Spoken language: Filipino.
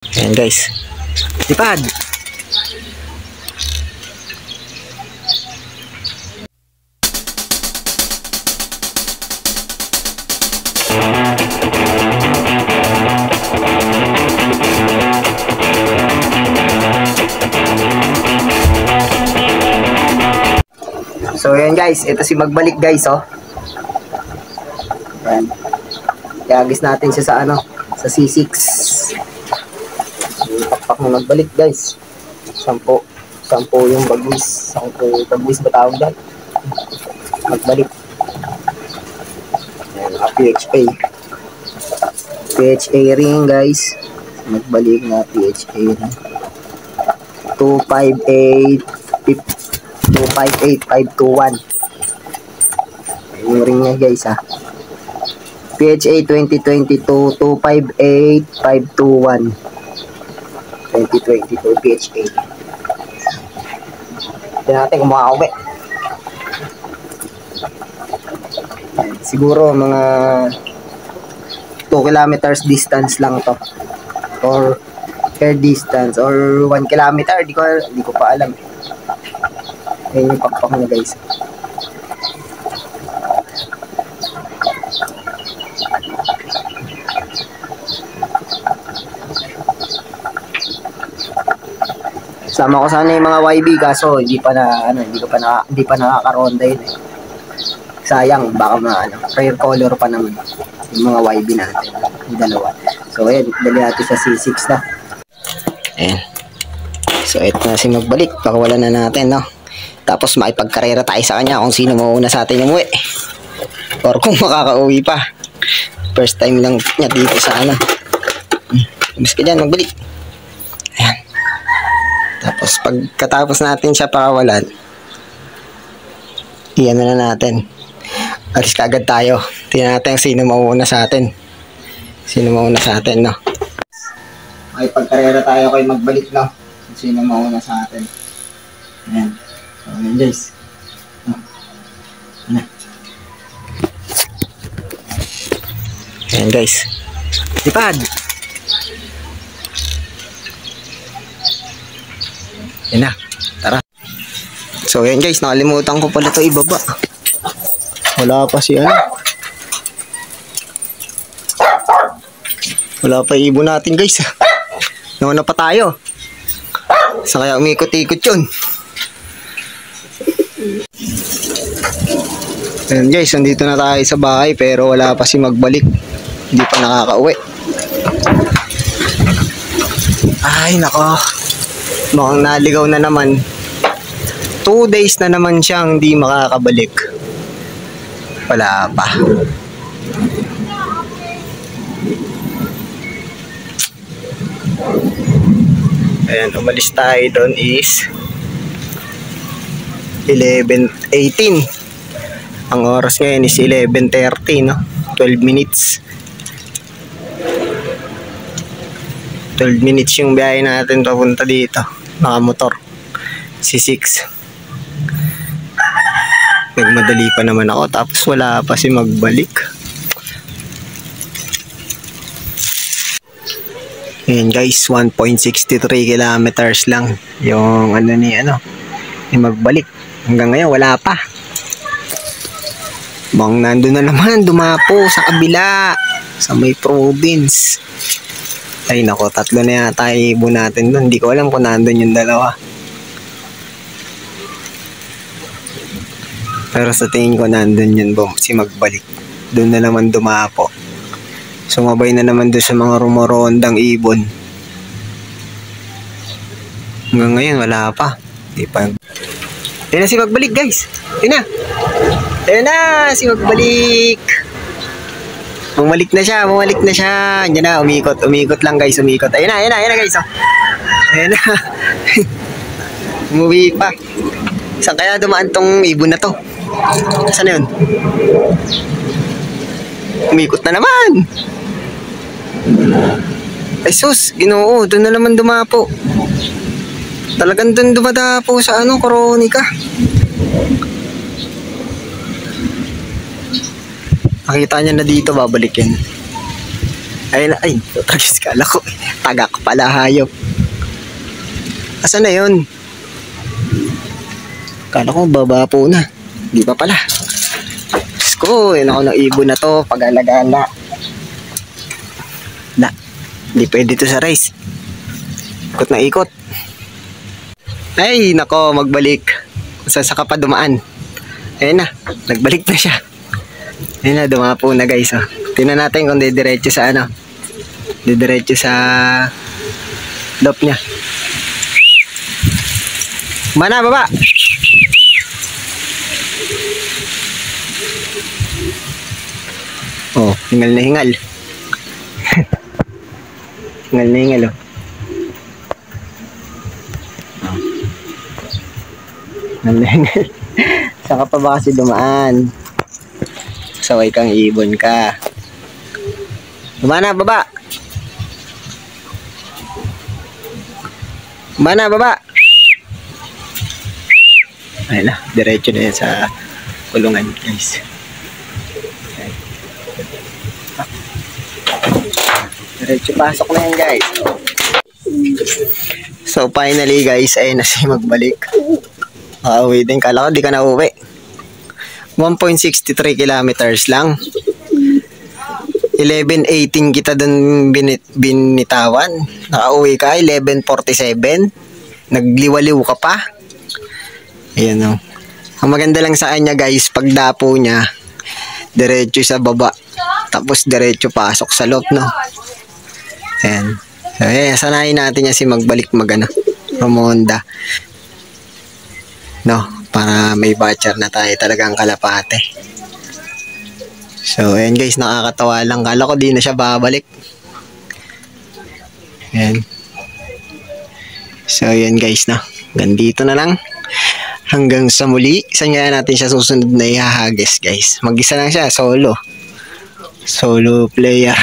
Ayan guys. Lipad. So ayan guys, ito si Magbalik guys, oh. Ayan. Iagis natin siya sa ano, sa C6. Pakpak na Magbalik guys. 10 yung bagwis. 10 bagwis ba tawag dyan? Magbalik. Ayan, PHA. PHA ring guys. Magbalik na PHA ring. 258-521. Yung ring niya guys ha. PHA 2022 258-521. 2022 PHA. Tignan natin kung makakauwi. Siguro mga 2 kilometers distance lang to. Or air distance or 1 kilometer, di ko pa alam. Ayun yung pakpak niya guys. Sama ko sana yung mga YB kaso hindi pa nakakaronda yun eh. Sayang, baka rare color pa naman yung mga YB natin, yung dalawa. So ayan, dali natin sa C6 na. Ayan. So ito na si Magbalik, pakawalan na natin, no? Tapos makipagkarera tayo sa kanya kung sino mauna sa atin umuwi. Or kung makakauwi pa. First time lang niya dito sa ano. Ibig ka dyan, Magbalik. Ayan. Tapos pagkatapos natin siya pakawalan, iyan na natin. Alis kagad tayo. Tingnan natin sino mauna sa atin. Sino mauna sa atin, no? Makipagkarera tayo kay Magbalik, no? Sino mauna sa atin. Ayan. So, ayan guys. Ayan guys. Lipad. Ayan na. Tara. So ayan guys. Nakalimutan ko pala ito ibaba. Wala pa si ano. Wala pa ibon natin guys. Nauna pa tayo. Sa kaya umikot-ikot yun. Ayan guys, nandito na tayo sa bahay pero wala pa si Magbalik. Hindi pa nakakauwi. Ay nako. Mukhang naligaw na naman. 2 days na naman siyang hindi makakabalik. Wala pa. Ayan, umalis tayo doon is 11:18. Ang oras ngayon is 11:30, no? 12 minutes. 12 minutes yung biyahe natin papunta dito. Nakamotor. C6. Nagmadali pa naman ako tapos wala pa si Magbalik. Ayan guys, 1.63 kilometers lang yung ni Magbalik. Hanggang ngayon wala pa. Bang nandun na naman, dumapo sa kabila, sa may province. Ay nako, 3 na yata ibon natin doon. Hindi ko alam kung nandun yung dalawa. Pero sa tingin ko nandun yun si Magbalik. Doon na naman dumapo. Sumabay na naman doon sa mga rumorondang ibon. Hanggang ngayon wala pa. Di pa. Ayan na si Magbalik guys. Ayan na. Ayan na si Magbalik. Bumalik na siya. Andiyan na, umikot lang guys, umikot. Ayan na guys. Oh. Ayan na. Umuwi pa. Saan kaya dumaan tong ibon na to? Saan na yun? Umikot na naman. Ay sus, Ginoo, doon na naman dumapo. Talagang doon dumadapo sa Coronica. Nakita niya na dito, babalik yan. Ayun na, ay, tragis, kala ko. Tagak pala, hayop. Asan na yun? Kala ko baba po na. Di pa pala. Diyos ko, yun ako ng ibon na to. Pag-alagala. Hindi pwede to sa rice. Ikot na ikot. Ay, nako, magbalik. Saan sa ka pa dumaan? Ayun na, nagbalik na siya. Ayun na, dumapo na guys. Oh. Tingnan natin kung didiretso sa ano. Didiretso sa lop niya. Mana, baba! Oh, hingal na hingal. Hingal na hingal, oh. Hingal na hingal. Saan ka pa ba kasi dumaan? Saway kang ibon ka. Mana, baba! Mana, baba! Ayun na, diretso na yan sa kulungan, guys. Diretso pasok na yan, guys. So finally guys, ayun na siya magbalik. Uuwi din, kala ko di ka na uwi. 1.63 kilometers lang. 11:18 kita dun binitawan. Nakauwi ka 11:47. Nagliwaliw ka pa. Ayan o. Ang maganda lang sa kanya guys, pagdapo niya, diretso sa baba. Tapos diretso pasok sa loob, no? Ayan. So, sanayin natin niya si magbalik magana. Romonda. No? Para may batcher na tayo talagang kalapate. So, ayan guys, nakakatawa lang. Kala ko di na siya babalik. Ayan. So, ayan guys, no? Gandito na lang. Hanggang sa muli. Saan nga natin siya susunod na ihahagis, guys? Mag-isa lang siya, solo. Solo player.